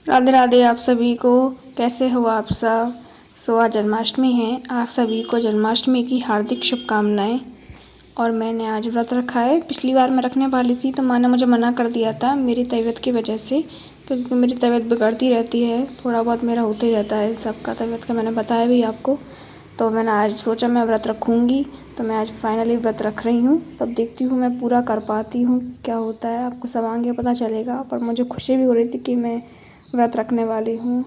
राधे राधे आप सभी को। कैसे हो आप सब। आज जन्माष्टमी है। आज सभी को जन्माष्टमी की हार्दिक शुभकामनाएं। और मैंने आज व्रत रखा है। पिछली बार मैं रखने वाली थी तो माँ ने मुझे मना कर दिया था मेरी तबीयत की वजह से, क्योंकि मेरी तबीयत बिगड़ती रहती है, थोड़ा बहुत मेरा होता ही रहता है सबका तबीयत का, मैंने बताया भी आपको। तो मैंने आज सोचा मैं व्रत रखूँगी, तो मैं आज फाइनली व्रत रख रही हूँ। तब देखती हूँ मैं पूरा कर पाती हूँ क्या होता है, आपको सब आगे पता चलेगा। पर मुझे खुशी भी हो रही थी कि मैं व्रत रखने वाली हूँ।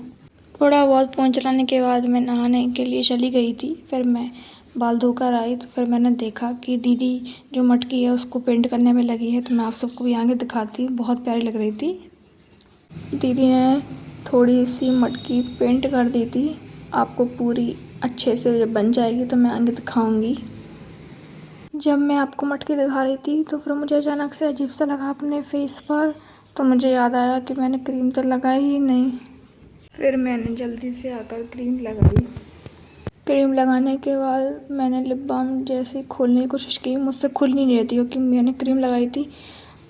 थोड़ा बहुत फ़ोन चलाने के बाद मैं नहाने के लिए चली गई थी। फिर मैं बाल धोकर आई तो फिर मैंने देखा कि दीदी जो मटकी है उसको पेंट करने में लगी है। तो मैं आप सबको भी आगे दिखाती, बहुत प्यारी लग रही थी। दीदी ने थोड़ी सी मटकी पेंट कर दी थी। आपको पूरी अच्छे से जब बन जाएगी तो मैं आगे दिखाऊंगी। जब मैं आपको मटकी दिखा रही थी तो फिर मुझे अचानक से अजीब सा लगा अपने फेस पर। तो मुझे याद आया कि मैंने क्रीम तो लगाई ही नहीं। फिर मैंने जल्दी से आकर क्रीम लगाई। क्रीम लगाने के बाद मैंने लिप बाम जैसे खोलने की कोशिश की, मुझसे खुल नहीं रही थी क्योंकि मैंने क्रीम लगाई थी।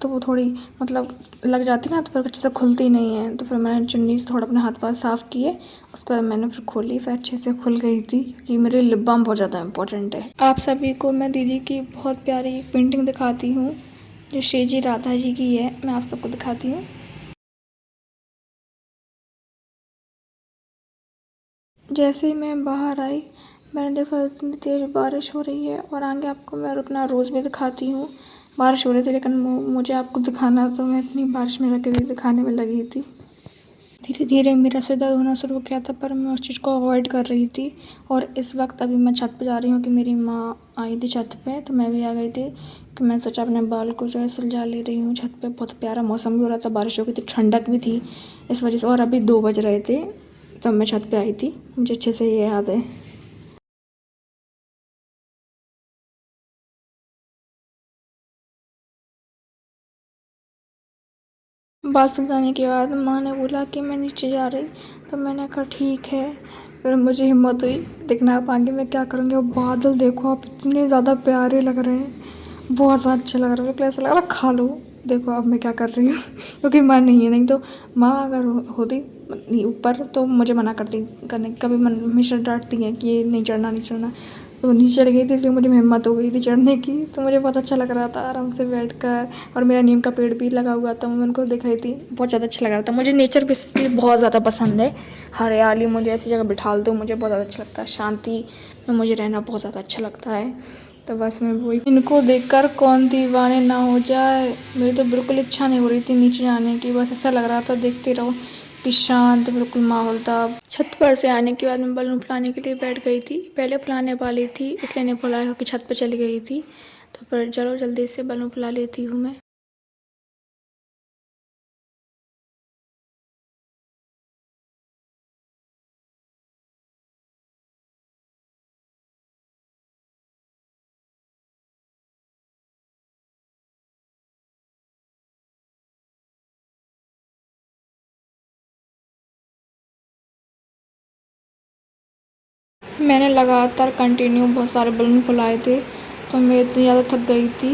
तो वो थोड़ी मतलब लग जाती ना, तो फिर अच्छे से खुलती नहीं है। तो फिर मैंने चुन्नी से थोड़ा अपने हाथ पाथ साफ़ किए, उसके बाद मैंने फिर खोली, फिर अच्छे से खुल गई थी क्योंकि मेरे लिप बाम बहुत ज़्यादा इम्पोर्टेंट है। आप सभी को मैं दीदी की बहुत प्यारी पेंटिंग दिखाती हूँ जो श्री जी राधा जी की है। मैं आप सबको दिखाती हूँ। जैसे ही मैं बाहर आई मैंने देखा इतनी तेज़ बारिश हो रही है। और आगे आपको मैं अपना रोज़ भी दिखाती हूँ। बारिश हो रही थी लेकिन मुझे आपको दिखाना, तो मैं इतनी बारिश में जाके भी दिखाने में लगी थी। धीरे धीरे मेरा सिर दर्द होना शुरू हो गया था, पर मैं उस चीज़ को अवॉइड कर रही थी। और इस वक्त अभी मैं छत पे जा रही हूँ कि मेरी माँ आई थी छत पे, तो मैं भी आ गई थी कि मैं सोचा अपने बाल को जो है सुलझा ले रही हूँ छत पे। बहुत प्यारा मौसम भी हो रहा था, बारिश हो गई थी, ठंडक भी थी इस वजह से। और अभी 2 बज रहे थे तब मैं छत पे आई थी, मुझे अच्छे से ये याद है। बाल सुलझाने के बाद माँ ने बोला कि मैं नीचे जा रही, तो मैंने कहा ठीक है। फिर मुझे हिम्मत हुई, देखना आप आगे मैं क्या करूँगी। और बादल देखो आप, इतने ज़्यादा प्यारे लग रहे हैं, बहुत ज़्यादा अच्छे लग रहे हैं। बिल्कुल ऐसा लग रहा है खा लो। देखो अब मैं क्या कर रही हूँ क्योंकि माँ नहीं है, नहीं तो माँ अगर होती नहीं ऊपर तो मुझे मना करती करने, कभी मन हमेशा डांटती हैं कि ये नहीं चढ़ना नहीं चढ़ना। तो नीचे चढ़ गई थी इसलिए मुझे हिम्मत हो गई थी चढ़ने की। तो मुझे बहुत अच्छा लग रहा था आराम से बैठ कर। और मेरा नीम का पेड़ भी लगा हुआ था, मैं उनको देख रही थी, बहुत ज़्यादा अच्छा लग रहा था। मुझे नेचर बेसिकली बहुत ज़्यादा पसंद है। हरियाली मुझे ऐसी जगह बिठा दो मुझे बहुत ज़्यादा अच्छा लगता है। शांति में मुझे रहना बहुत ज़्यादा अच्छा लगता है। तो बस मैं वही, इनको देखकर कौन दीवाने ना हो जाए। मेरी तो बिल्कुल इच्छा नहीं हो रही थी नीचे जाने की, बस ऐसा लग रहा था देखते रहो कि शांत बिल्कुल माहौल था। छत पर से आने के बाद मैं बलून फुलाने के लिए बैठ गई थी। पहले फुलाने वाली थी इसलिए नहीं फुलाया क्योंकि छत पर चली गई थी। तो फिर चलो जल्दी से बलून फुला लेती हूँ मैं। मैंने लगातार कंटिन्यू बहुत सारे बलून फुलाए थे, तो मैं इतनी ज़्यादा थक गई थी।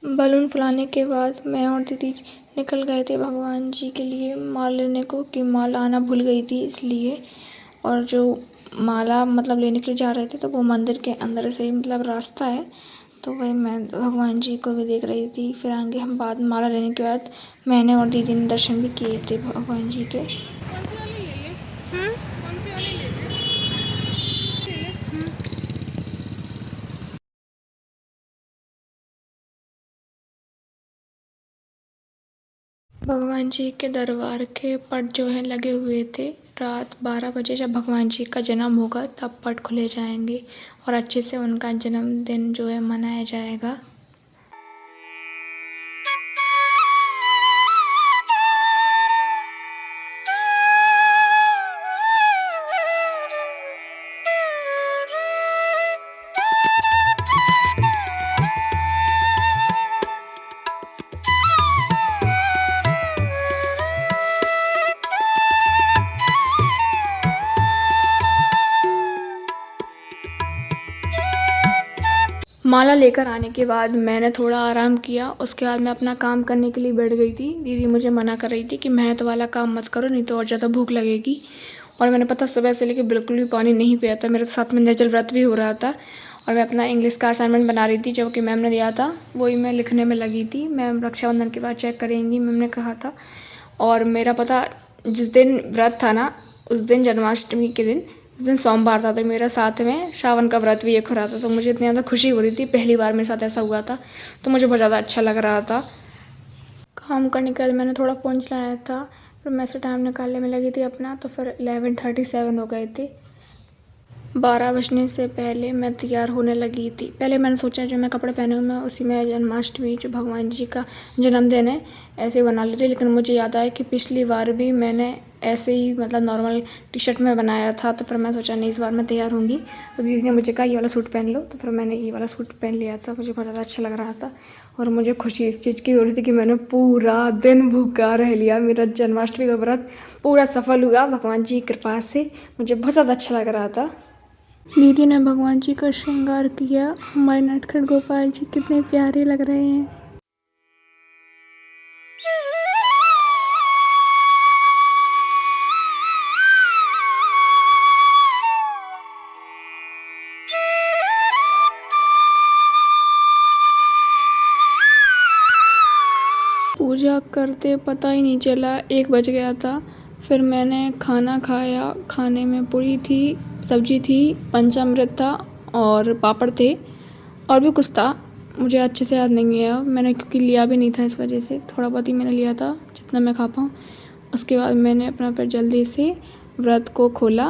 बलून फुलाने के बाद मैं और दीदी निकल गए थे भगवान जी के लिए माला लेने को, कि माला आना भूल गई थी इसलिए। और जो माला मतलब लेने के लिए जा रहे थे तो वो मंदिर के अंदर से ही मतलब रास्ता है, तो वही मैं भगवान जी को भी देख रही थी। फिर आगे हम बाद माला लेने के बाद मैंने और दीदी ने दर्शन भी किए थे भगवान जी के। भगवान जी के दरबार के पट जो है लगे हुए थे। रात 12 बजे जब भगवान जी का जन्म होगा तब पट खुले जाएंगे और अच्छे से उनका जन्मदिन जो है मनाया जाएगा। माला लेकर आने के बाद मैंने थोड़ा आराम किया। उसके बाद मैं अपना काम करने के लिए बैठ गई थी। दीदी मुझे मना कर रही थी कि मेहनत वाला काम मत करो, नहीं तो और ज़्यादा भूख लगेगी। और मैंने पता सुबह से लेकर बिल्कुल भी पानी नहीं पिया था। मेरे साथ में निर्जल व्रत भी हो रहा था और मैं अपना इंग्लिश का असाइनमेंट बना रही थी जो कि मैम ने दिया था, वही मैं लिखने में लगी थी। मैम रक्षाबंधन के बाद चेक करेंगी, मैम ने कहा था। और मेरा पता जिस दिन व्रत था ना, उस दिन जन्माष्टमी के दिन, उस दिन सोमवार था, तो मेरा साथ में श्रावण का व्रत भी एक हो रहा था। तो मुझे इतनी ज़्यादा खुशी हो रही थी, पहली बार मेरे साथ ऐसा हुआ था, तो मुझे बहुत ज़्यादा अच्छा लग रहा था। काम करने के बाद मैंने थोड़ा फ़ोन चलाया था, फिर मैं से टाइम निकालने में लगी थी अपना, तो फिर 11:37 हो गए थे। 12 बजने से पहले मैं तैयार होने लगी थी। पहले मैंने सोचा जो मैं कपड़े पहनूँ मैं उसी में जन्माष्टमी जो भगवान जी का जन्मदिन है ऐसे बना लेती, लेकिन मुझे याद आया कि पिछली बार भी मैंने ऐसे ही मतलब नॉर्मल टी-शर्ट में बनाया था। तो फिर मैं सोचा नहीं, इस बार मैं तैयार होंगी। तो दीदी ने मुझे कहा ये वाला सूट पहन लो, तो फिर मैंने ये वाला सूट पहन लिया था। मुझे बहुत ज़्यादा अच्छा लग रहा था और मुझे खुशी इस चीज़ की हो रही थी कि मैंने पूरा दिन भूखा रह लिया। मेरा जन्माष्टमी का व्रत पूरा सफल हुआ भगवान जी की कृपा से। मुझे बहुत ज़्यादा अच्छा लग रहा था। दीदी ने भगवान जी का श्रृंगार किया। हमारे नटखट गोपाल जी कितने प्यारे लग रहे हैं। पूजा करते पता ही नहीं चला 1 बज गया था। फिर मैंने खाना खाया। खाने में पूरी थी, सब्जी थी, पंचामृत था और पापड़ थे और भी कुछ था, मुझे अच्छे से याद नहीं है। मैंने क्योंकि लिया भी नहीं था, इस वजह से थोड़ा बहुत ही मैंने लिया था जितना मैं खा पाऊँ। उसके बाद मैंने अपना फिर जल्दी से व्रत को खोला